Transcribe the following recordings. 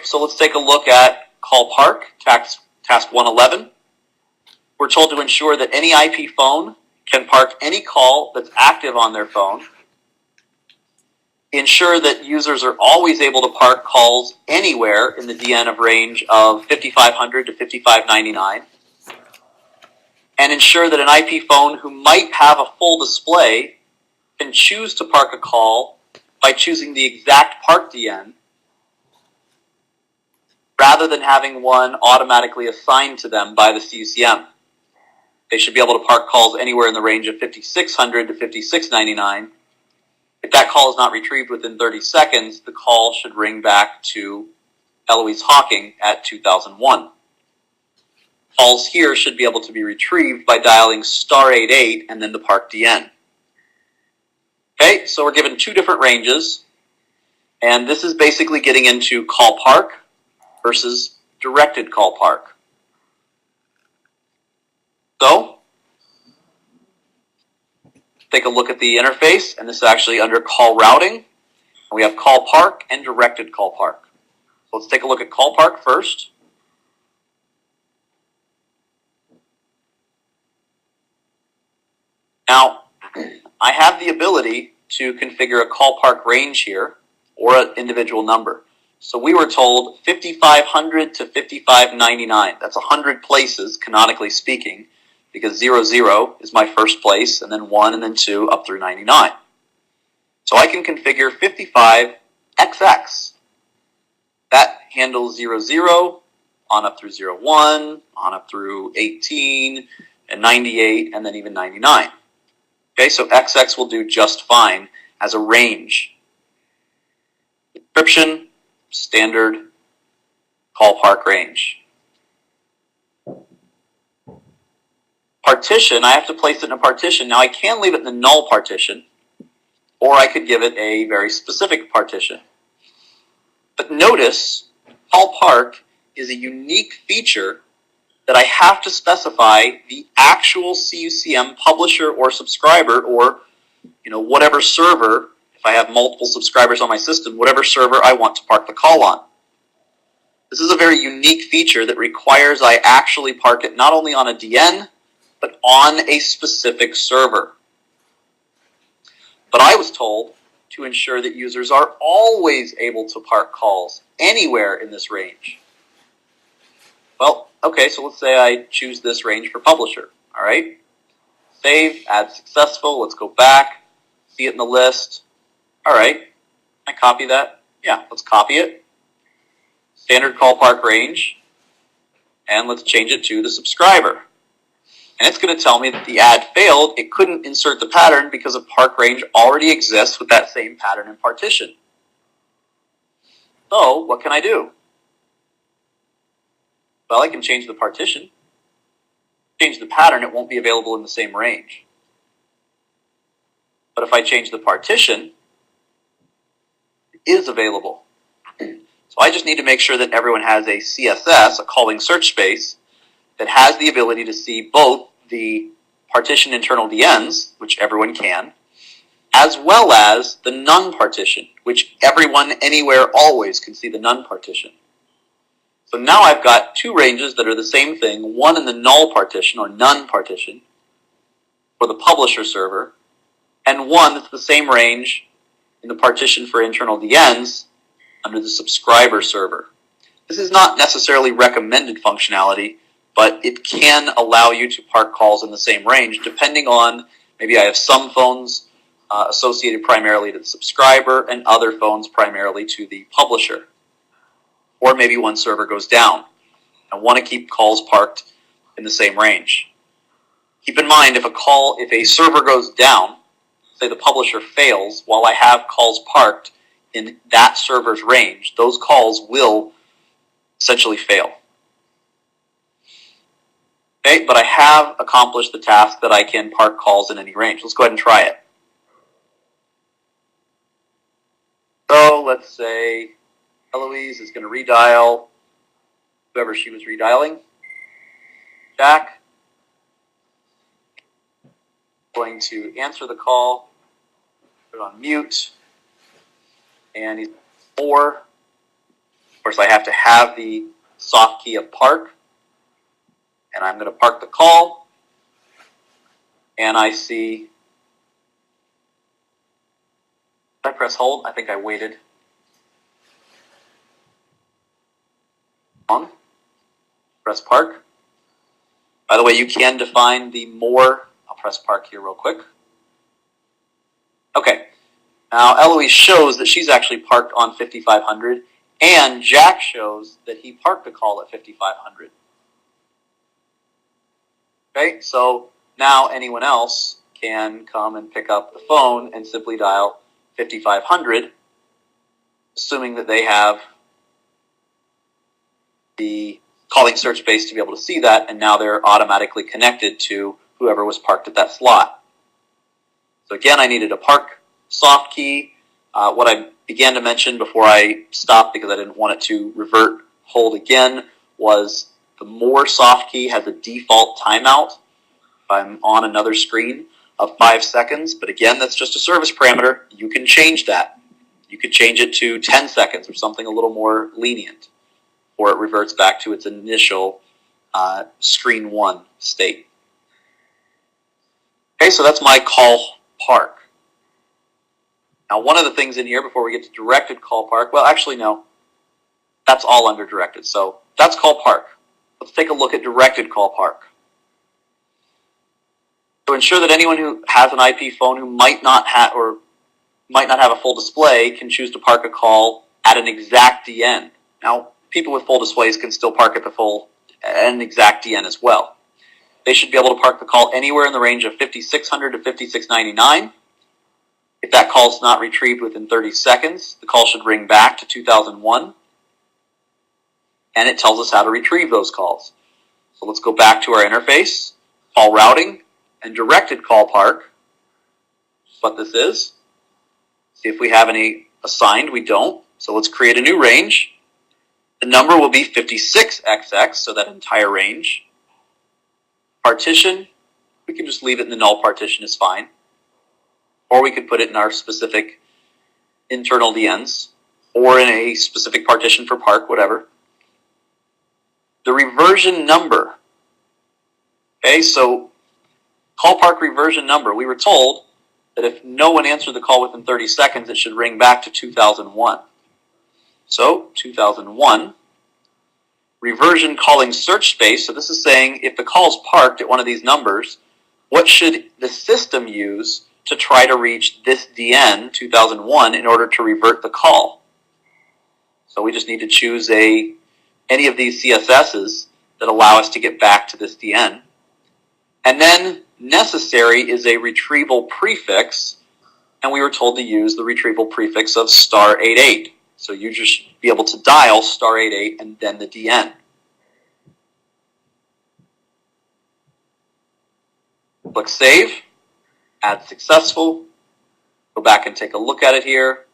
so let's take a look at CallPark, task 111. We're told to ensure that any IP phone can park any call that's active on their phone. Ensure that users are always able to park calls anywhere in the DN of range of 5500 to 5599. And ensure that an IP phone who might have a full display can choose to park a call by choosing the exact park DN rather than having one automatically assigned to them by the CUCM. They should be able to park calls anywhere in the range of 5600 to 5699. If that call is not retrieved within 30 seconds, the call should ring back to Eloise Hawking at 2001. Calls here should be able to be retrieved by dialing *88 and then the park DN. Okay, so we're given two different ranges, and this is basically getting into CallPark versus directed CallPark. So, take a look at the interface, and this is actually under call routing. We have CallPark and directed CallPark. So let's take a look at CallPark first. Now, I have the ability to configure a CallPark range here, or an individual number. So we were told 5500 to 5599. That's 100 places, canonically speaking, because 00 is my first place, and then 1, and then 2, up through 99. So I can configure 55XX. That handles 00, on up through 01, on up through 18, and 98, and then even 99. Okay, so XX will do just fine as a range. Description, standard, CallPark range. Partition, I have to place it in a partition. Now I can leave it in the null partition, or I could give it a very specific partition. But notice, CallPark is a unique feature that I have to specify the actual CUCM publisher or subscriber, or whatever server, if I have multiple subscribers on my system, whatever server I want to park the call on. This is a very unique feature that requires I actually park it not only on a DN, but on a specific server. But I was told to ensure that users are always able to park calls anywhere in this range. Well, okay, so let's say I choose this range for publisher. All right, save, add successful. Let's go back, see it in the list. All right, can I copy that? Yeah, let's copy it. Standard CallPark range, and let's change it to the subscriber. And it's going to tell me that the add failed. It couldn't insert the pattern because a park range already exists with that same pattern and partition. So what can I do? Well, I can change the partition. Change the pattern, it won't be available in the same range. But if I change the partition, it is available. So I just need to make sure that everyone has a CSS, a calling search space, that has the ability to see both the partition internal DNs, which everyone can, as well as the none partition, which everyone anywhere always can see the none partition. So now I've got two ranges that are the same thing, one in the null partition or none partition for the publisher server, and one that's the same range in the partition for internal DNs under the subscriber server. This is not necessarily recommended functionality, but it can allow you to park calls in the same range depending on, maybe I have some phones associated primarily to the subscriber and other phones primarily to the publisher. Or maybe one server goes down. I want to keep calls parked in the same range. Keep in mind, if a server goes down, say the publisher fails, while I have calls parked in that server's range, those calls will essentially fail. Okay, but I have accomplished the task that I can park calls in any range. Let's go ahead and try it. So let's say Eloise is going to redial whoever she was redialing. Jack. Going to answer the call, put it on mute, and he's 4. Of course, I have to have the soft key of park, and I'm going to park the call, and I see, did I press hold? I think I waited. On, press park. By the way, you can define the more, I'll press park here real quick. Okay, now Eloise shows that she's actually parked on 5500, and Jack shows that he parked the call at 5500. Okay, so now anyone else can come and pick up the phone and simply dial 5500, assuming that they have the calling search space to be able to see that, and now they're automatically connected to whoever was parked at that slot. So again, I needed a park soft key. What I began to mention before I stopped, because I didn't want it to revert hold again, was the more soft key has a default timeout if I'm on another screen of 5 seconds. But again, that's just a service parameter. You can change that. You could change it to 10 seconds or something a little more lenient, or it reverts back to its initial screen 1 state. Okay, so that's my call park. Now, one of the things in here before we get to directed call park, well, actually, no, that's all under directed. So that's call park. Let's take a look at directed call park. To ensure that anyone who has an IP phone who might not have a full display can choose to park a call at an exact DN. Now, people with full displays can still park at an exact DN as well. They should be able to park the call anywhere in the range of 5600 to 5699. If that call is not retrieved within 30 seconds, the call should ring back to 2001, and it tells us how to retrieve those calls. So let's go back to our interface, call routing, and directed call park. That's what this is. See if we have any assigned. We don't. So let's create a new range. The number will be 56XX, so that entire range. Partition, we can just leave it in the null partition is fine. Or we could put it in our specific internal DNs, or in a specific partition for park, whatever. The reversion number. Okay, so call park reversion number. We were told that if no one answered the call within 30 seconds, it should ring back to 2001. So 2001. Reversion calling search space. So this is saying if the call is parked at one of these numbers, what should the system use to try to reach this DN 2001 in order to revert the call? So we just need to choose any of these CSSs that allow us to get back to this DN. And then necessary is a retrieval prefix, and we were told to use the retrieval prefix of *88. So you just be able to dial *88 and then the DN. Click Save, add successful, go back and take a look at it here.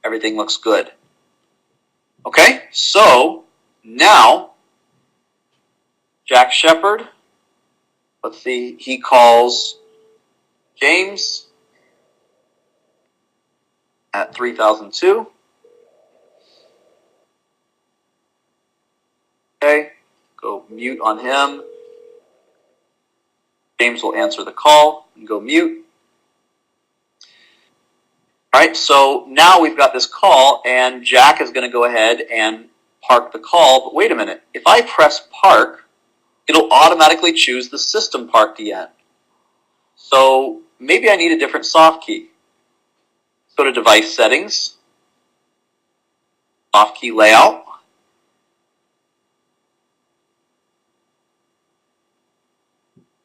Everything looks good. Okay, so now Jack Shepard, let's see, he calls James at 3002. Okay, go mute on him. James will answer the call and go mute. All right, so now we've got this call, and Jack is going to go ahead and park the call. But wait a minute, if I press park, it'll automatically choose the system park DN. So maybe I need a different soft key. Go to device settings, soft key layout.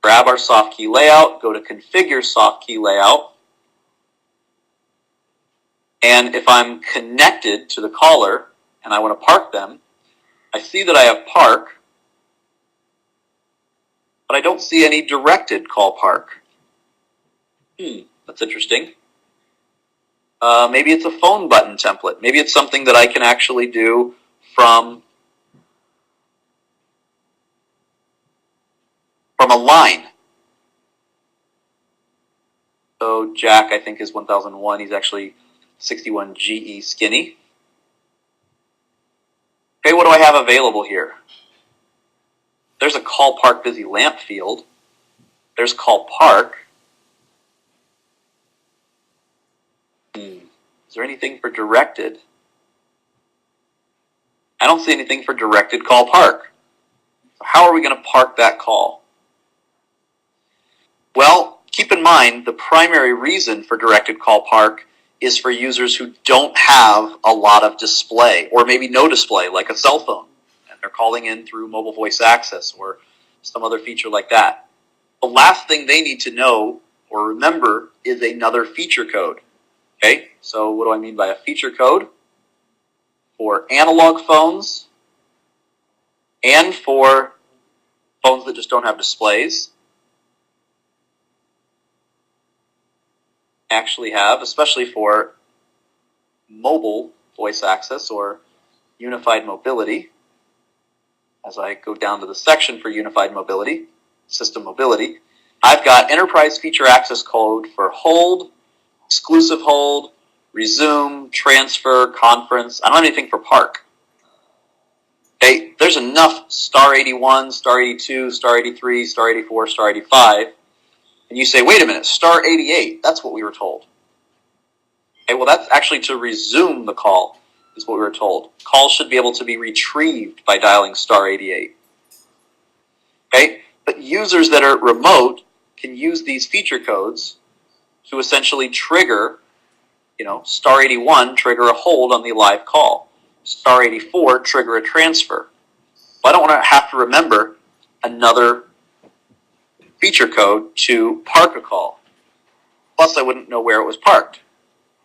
Grab our soft key layout, go to configure soft key layout. And if I'm connected to the caller and I want to park them, I see that I have park, but I don't see any directed call park. That's interesting. Maybe it's a phone button template. Maybe it's something that I can actually do from a line. So Jack, I think, is 1001. He's actually 61 GE skinny. Okay, what do I have available here? There's a CallPark busy lamp field. There's CallPark. Is there anything for directed? I don't see anything for directed CallPark. So how are we going to park that call? Well, keep in mind the primary reason for directed CallPark is for users who don't have a lot of display, or maybe no display, like a cell phone, and they're calling in through mobile voice access or some other feature like that. The last thing they need to know or remember is another feature code. Okay, so what do I mean by a feature code? For analog phones and for phones that just don't have displays, actually have, especially for mobile voice access or unified mobility. As I go down to the section for unified mobility, system mobility, I've got enterprise feature access code for hold, exclusive hold, resume, transfer, conference. I don't have anything for park. Okay, there's enough star 81, star 82, star 83, star 84, star 85. And you say, wait a minute, star 88, that's what we were told. Okay, well, that's actually to resume the call, is what we were told. Calls should be able to be retrieved by dialing star 88. Okay, but users that are remote can use these feature codes to essentially trigger, star 81, trigger a hold on the live call. Star 84, trigger a transfer. Well, I don't want to have to remember another feature code to park a call. Plus, I wouldn't know where it was parked.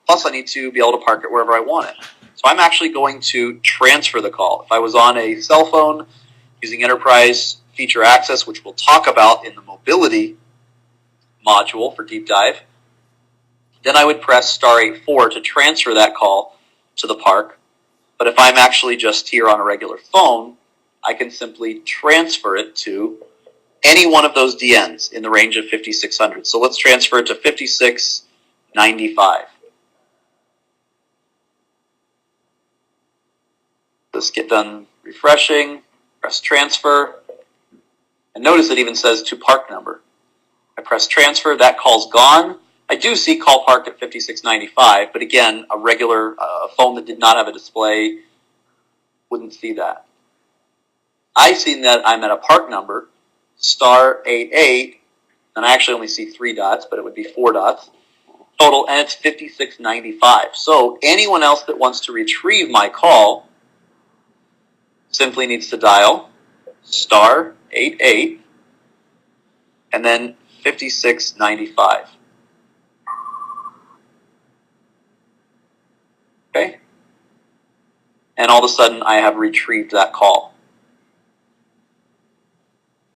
Plus, I need to be able to park it wherever I want it. So I'm actually going to transfer the call. If I was on a cell phone using enterprise feature access, which we'll talk about in the mobility module for deep dive, then I would press star 84 to transfer that call to the park. But if I'm actually just here on a regular phone, I can simply transfer it to any one of those DNs in the range of 5600. So let's transfer it to 5695. Let's get done refreshing, press transfer, and notice it even says to park number. I press transfer, that call's gone. I do see call parked at 5695, but again, a regular phone that did not have a display wouldn't see that. I see that I'm at a park number, star 88, and I actually only see 3 dots, but it would be 4 dots total, and it's 5695. So anyone else that wants to retrieve my call simply needs to dial star 88 and then 5695. Okay? And all of a sudden I have retrieved that call.